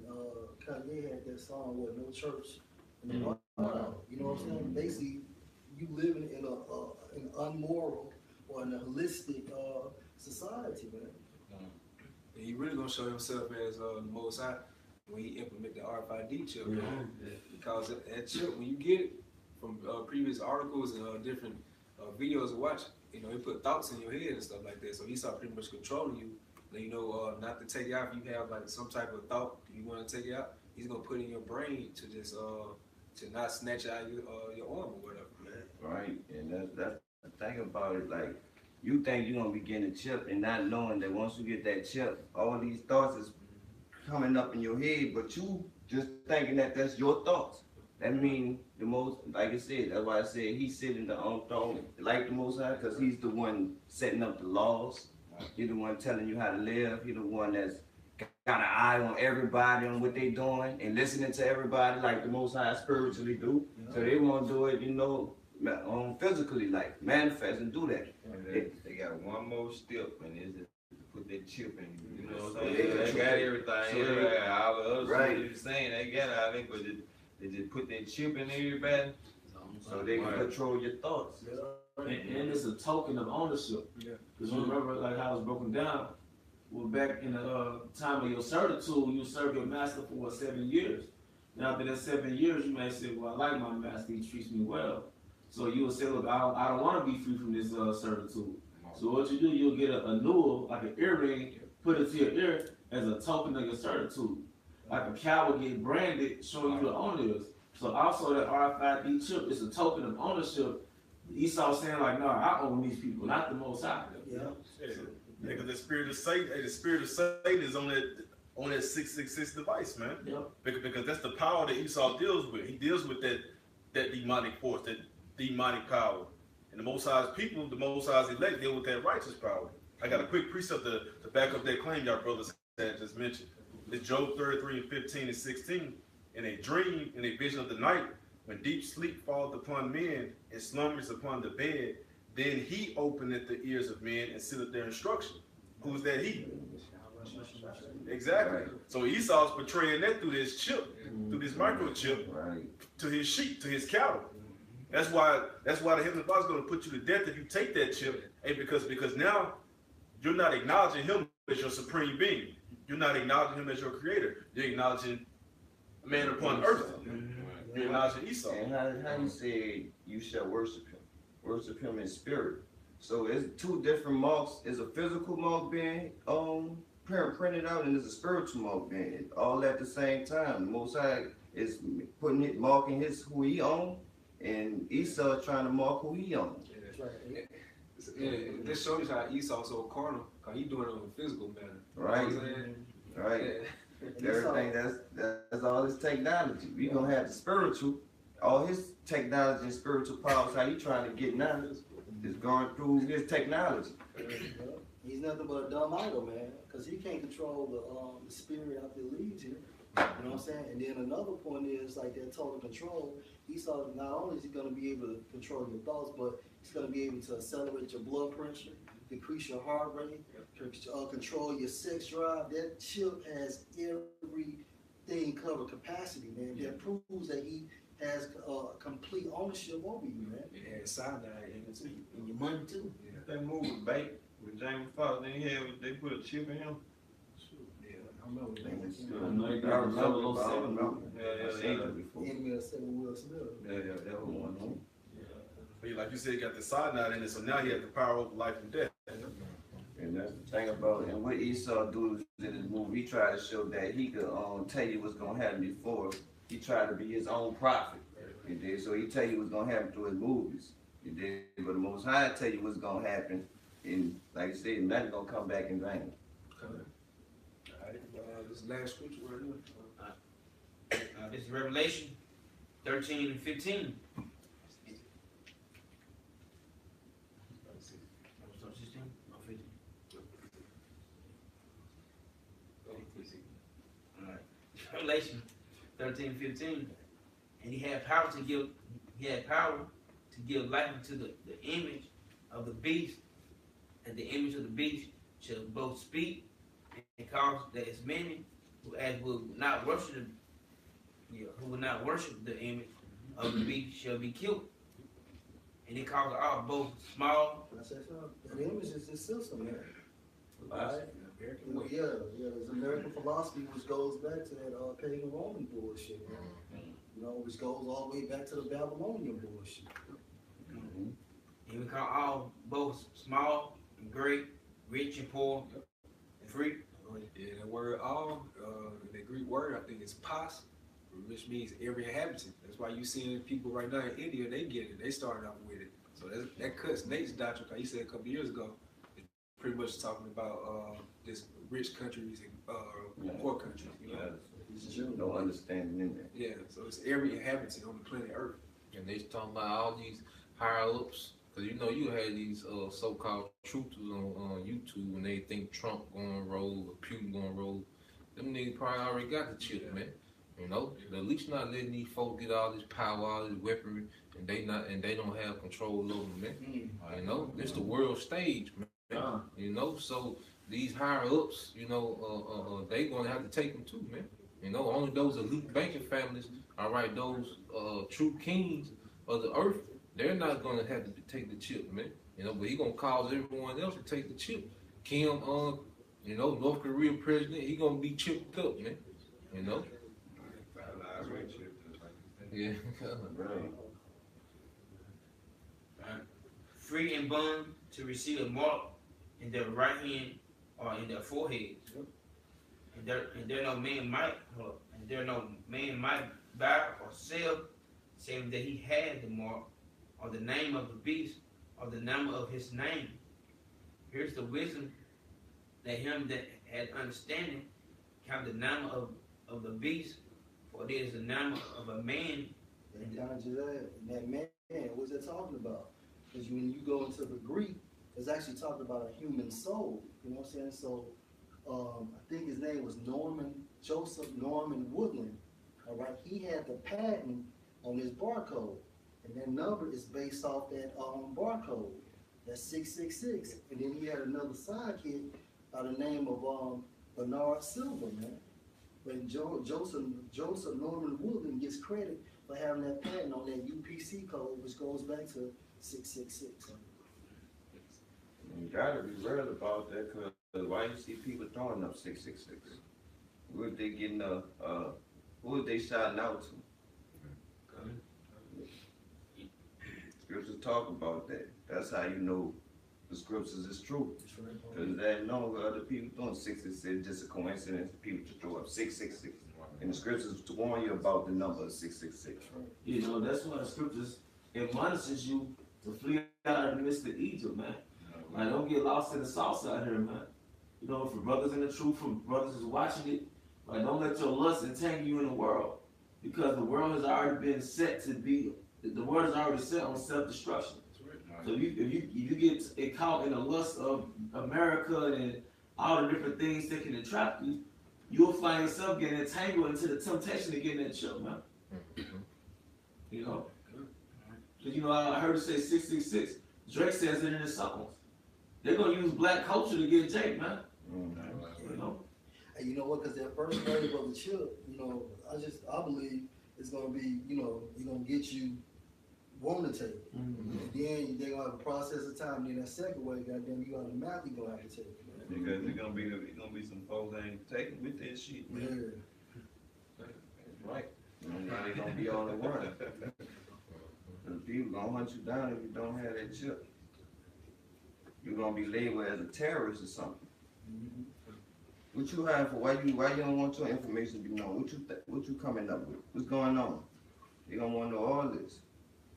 Kanye had that song, what, No Church. You know what I'm saying? Basically, you living in an unmoral or an holistic society, man. And he really gonna show himself as the Most High when he implement the RFID chip. Because that chip, when you get it from previous articles and different videos to watch, you know, it put thoughts in your head and stuff like that. So Esau pretty much controlling you. You know, not to take it out. If you have like some type of thought you want to take it out, he's gonna put it in your brain to just to not snatch out your arm or whatever. Right, and that's the thing about it. Like, you think you're gonna be getting a chip and not knowing that once you get that chip, all these thoughts is coming up in your head, but you just thinking that that's your thoughts. That means the most, like I said, that's why I said he's sitting on the throne like the Most High, because he's the one setting up the laws. He's the one telling you how to live. He's the one that's got an eye on everybody, on what they doing, and listening to everybody like the Most High spiritually do. So they want to do it, you know, physically, like manifest and do that. They got one more step, and it's to put that chip in you. You know what I'm saying? They got everything. All the other stuff you're saying, they got all that, but they just put that chip in everybody, so they can control your thoughts. And it's a token of ownership. Because remember, like how it was broken down, well, back in the time of your servitude, you serve your master for 7 years. Now, after that 7 years, you may say, well, I like my master, he treats me well. So you will say, look, I don't want to be free from this servitude. So what you do, you'll get a newel, like an earring, put it to your ear as a token of your servitude. Like a cow will get branded, showing you the owner is. So also that RFID chip is a token of ownership. Esau saying like, no, I own these people, not the Most High. Because the spirit of Satan is on that 666 device, man. Because that's the power that Esau deals with. He deals with that demonic force, that demonic power. And the Most High's people, the Most High's elect, deal with that righteous power. I got a quick precept to back up that claim y'all brothers had just mentioned. It's Job 33 and 15 and 16. In a dream, in a vision of the night, when deep sleep falleth upon men and slumbers upon the bed, then he openeth the ears of men and sealeth their instruction. Who's that he? Exactly. So Esau's portraying that through this chip, through this microchip, to his sheep, to his cattle. That's why the Heavenly Father's going to put you to death if you take that chip, because now you're not acknowledging him as your supreme being. You're not acknowledging him as your creator. You're acknowledging man upon earth. You're acknowledging Esau. And how you say you shall worship him? Worship him in spirit. So it's two different marks. It's a physical mark being printed out, and there's a spiritual mark being all at the same time. The Most High is putting it, marking who he owns, and Esau trying to mark who he owns. This shows you how Esau's so carnal, because he's doing it on a physical manner. Right. You know what I'm saying? Right. Everything that's all his technology. We gonna have the spiritual, all his technology and spiritual powers. How he trying to get now is going through his technology. He's nothing but a dumb idol, man, because he can't control the spirit out there leads him. You know what I'm saying? And then another point is like that total control. Esau, not only is he going to be able to control your thoughts, but he's going to be able to accelerate your blood pressure, decrease your heart rate, control your sex drive. That chip has everything covered capacity, man. That proves that he has complete ownership over you, man. And cyanide in it too. And your money too. That movie Bait with James Fox, they put a chip in him. I know they got a 007 Enemy of Seven Will Smith. That was one. But like you said, he got the cyanide in it, so now he has the power over life and death. And that's the thing about it. And what Esau do in this movie, he tried to show that he could tell you what's gonna happen before. He tried to be his own prophet. You did. So he tell you what's gonna happen through his movies. You did. But the Most High tell you what's gonna happen, and like I said, nothing gonna come back in vain. This last scripture right here. This is Revelation 13 and 15. Revelation 13, 15. And he had power to give life to the image of the beast, and the image of the beast shall both speak and cause that as many who will not worship the image of the beast shall be killed. And he caused all both small. I said so. The image is this system, man. Right? American way. Yeah, it's American philosophy, which goes back to that pagan Roman bullshit, man. You know, which goes all the way back to the Babylonian bullshit. He would call all both small and great, rich and poor, and free. Yeah, that word all, the Greek word, I think is pas, which means every inhabitant. That's why you seeing people right now in India, they get it. They started off with it. So that cuts Nate's doctrine, like he said a couple years ago. Pretty much talking about this rich countries and poor countries. You know? No understanding in that. Yeah, so it's every inhabitant on the planet Earth. And they talking about all these higher ups, because you know you had these so-called truthers on YouTube when they think Trump gonna roll or Putin gonna roll. Them niggas probably already got the chip, man. You know, at least not letting these folks get all this power, all this weaponry, and they don't have control over them, man. You know, it's the world stage, man. You know, so these higher ups, you know, they gonna have to take them too, man. You know, only those elite banking families, all right, those true kings of the earth, they're not gonna have to take the chip, man. You know, but he gonna cause everyone else to take the chip. Kim, you know, North Korea president, he gonna be chipped up, man. You know. Yeah. Free and bond to receive a mark in their right hand or in their forehead. And there no man might buy or sell, save that he had the mark or the name of the beast or the number of his name. Here's the wisdom that him that had understanding count the number of the beast, for it is the number of a man. And that man, what's it talking about? Because when you go into the Greek, it's actually talking about a human soul. You know what I'm saying? So I think his name was Joseph Norman Woodland. All right, he had the patent on his barcode, and that number is based off that barcode. That's 666. And then he had another sidekick by the name of Bernard Silver, man. But Joseph Norman Woodland gets credit for having that patent on that UPC code, which goes back to 666. You gotta be real about that, cause why you see people throwing up 666? Who are they getting who are they shouting out to? Scriptures talk about that. That's how you know the scriptures is true. Because there's no other people throwing 666, just a coincidence. People just throw up 666. And the scriptures to warn you about the number of 666. You know, that's why the scriptures admonishes you to flee out of the midst of Egypt, man. Like, don't get lost in the sauce out here, man. You know, for brothers in the truth, for brothers who's watching it, like, don't let your lust entangle you in the world. Because the world has already been set to be, the world is already set on self-destruction. So if you get caught in the lust of America and all the different things that can entrap you, you'll find yourself getting entangled into the temptation of getting that chip, man. You know? Because, you know, I heard it say 666. Drake says it in his songs. They're going to use black culture to get Jake, man. You know? And you know what? Because that first wave of the chip, you know, I believe it's going to be, you know, it's going to get you want to take it. And then they're going to have a process of time. Then that second wave, goddamn, you automatically going to have to take it, man. Because there's gonna be some folks that ain't taking with that shit, man. Yeah. Right. Now they're gonna be on the run. The people gonna hunt you down if you don't have that chip. You're gonna be labeled as a terrorist or something. What you have for why you don't want your information to be known? What you coming up with? What's going on? They gonna want to know all this,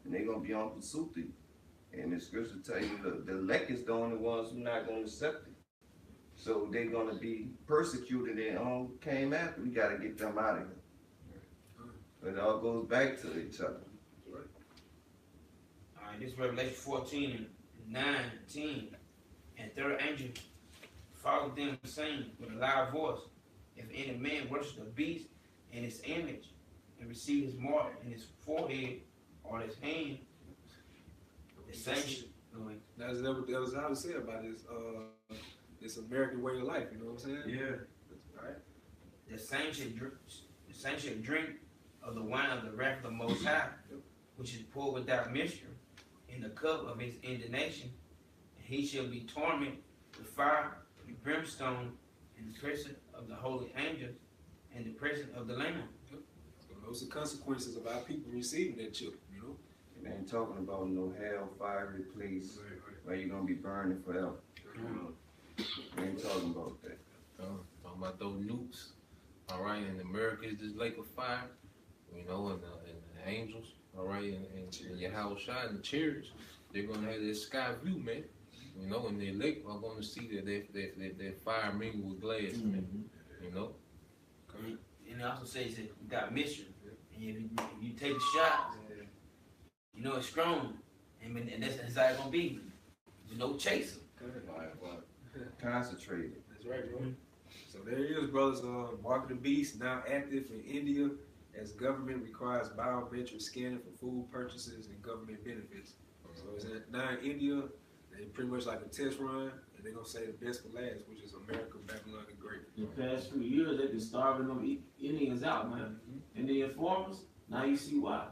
and they gonna be on pursuit of you. And the scripture tell you the elect is the only ones who not gonna accept it. So they're gonna be persecuted and came after. We gotta get them out of here. But it all goes back to each other. All right, this is Revelation 14 and 9, 10. And third angel followed them, saying with a loud voice, if any man worship the beast and his image, and receive his mark in his forehead or his hand, the same. That's what I was saying about this American way of life. You know what I'm saying? Yeah. All right. The same should drink of the wine of the wrath of the Most High, which is poured without mixture in the cup of his indignation, and he shall be tormented with fire and brimstone in the presence of the holy angels and the presence of the Lamb. So those are consequences of our people receiving that chip. You know. They ain't talking about no hell, fiery place where you're gonna be burning forever. They ain't talking about that. Talking about those nukes. All right, in America is this lake of fire, you know, and the angels, all right, and your house shot and the chariots, they're gonna have this sky view, man. You know, and the elect are gonna see that fire mingled with glass, man. You know. And it also says that you got mission, and if you take a shot, you know it's strong, and that's how it's gonna be. There's no chaser. Concentrated. That's right, bro. So there it is, brothers. Mark of the Beast now active in India as government requires biometric scanning for food purchases and government benefits. So it's now in India. They pretty much like a test run, and they're gonna say the best for last, which is America, Babylon, the Great. The past few years, they've been starving them Indians out, man. And the informers, now you see why.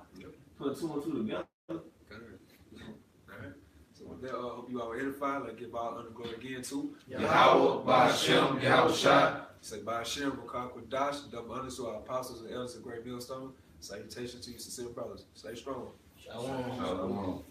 Put two and two together. Alright. So with that, hope you all were edified. Like give all honor glory again too. Yahweh, Ba'ashem, Yahweh Shai. Say Ba'ashem, Rakah Kodash, double honor to our apostles and elders of Great Millstone. Salutations to you, sincere brothers. Stay strong. Shalom. Shalom.